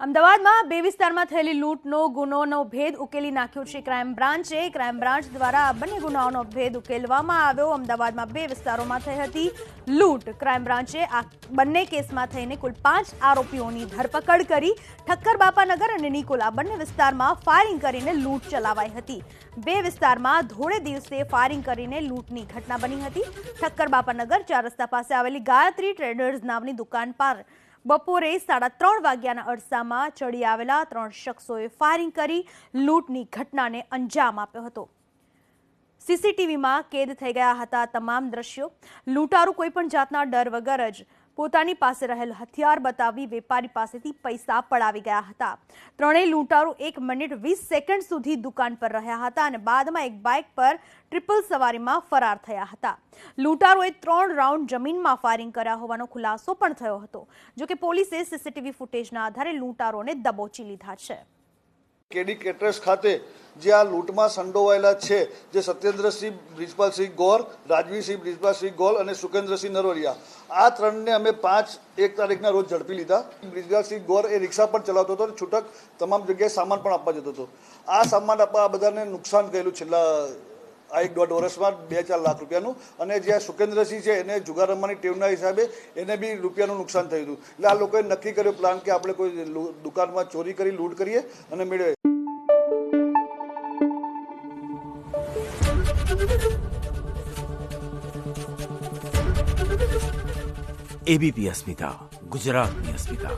અમદાવાદમાં બે વિસ્તારમાં થયેલી લૂંટનો ગુનોનો ભેદ ઉકેલી નાખ્યો છે ક્રાઇમ બ્રાન્ચ દ્વારા બંને ગુનાઓનો ભેદ ઉકેલવામાં આવ્યો। અમદાવાદમાં બે વિસ્તારોમાં થઈ હતી લૂંટ। ક્રાઇમ બ્રાન્ચે આ બંને કેસમાં થઈને કુલ 5 આરોપીઓની ધરપકડ કરી। ઠક્કર બાપાનગર અને નિકોલા બંને વિસ્તારમાં ફાયરિંગ કરીને લૂંટ ચલાવાઈ હતી। બે વિસ્તારમાં ધોળે દિવસે ફાયરિંગ કરીને લૂંટની ઘટના બની હતી। ઠક્કર બાપાનગર 4 રસ્તા પાસે આવેલી ગાયત્રી ટ્રેડર્સ નામની દુકાન પર બપોરે 3:30 વાગ્યાના અરસામાં ચડી આવેલા 3 શખ્સોએ ફાયરિંગ કરી લૂંટની ઘટનાને અંજામ આપ્યો હતો। સીસીટીવીમાં કેદ થઈ ગયા હતા તમામ દ્રશ્યો। લૂંટારૂ કોઈપણ જાતના ડર વગર જ પોતાની પાસે રહેલ હથિયાર બતાવી વેપારી પાસેથી પૈસા પડાવી ગયા હતા। ત્રણેય લૂંટારૂ 1 મિનિટ 20 સેકન્ડ સુધી દુકાન પર રહ્યા હતા અને બાદમાં એક બાઇક પર ટ્રિપલ સવારીમાં ફરાર થયા હતા। લૂંટારૂએ 3 રાઉન્ડ જમીનમાં ફાયરિંગ કર્યા હોવાનો ખુલાસો પણ થયો હતો। જો કે પોલીસે સીસીટીવી ફૂટેજના આધારે લૂંટારૂઓને દબોચી લીધા છે। કેડી કેટરર્સ ખાતે જે આ લૂંટમાં સંડોવાયેલા છે, જે સત્યેન્દ્રસિંહ બ્રિજપાલસિંહ ગોર, રાજવીરસિંહ બ્રિજપાલસિંહ ગોલ અને સુકેન્દ્રસિંહ નરોરિયા, આ ત્રણને અમે 5 તારીખના રોજ ઝડપી લીધા। બ્રિજપાલસિંહ ગોર એ રિક્ષા પણ ચલાવતો હતો અને છૂટક તમામ જગ્યાએ સામાન પણ આપવા જતો હતો। આ સામાન આપવા આ બધાને નુકસાન કરેલું છેલ્લા 1.5 વર્ષમાં 2-4 લાખ રૂપિયાનું। અને જે સુકેન્દ્રસિંહ છે એને જુગાર રમવાની ટેવના હિસાબે એને બી રૂપિયાનું નુકસાન થયું હતું। એટલે આ લોકોએ નક્કી કર્યો પ્લાન કે આપણે કોઈ દુકાનમાં ચોરી કરી લૂંટ કરીએ અને મેળવીએ। એબીપી અસ્મિતા, ગુજરાતની અસ્મિતા।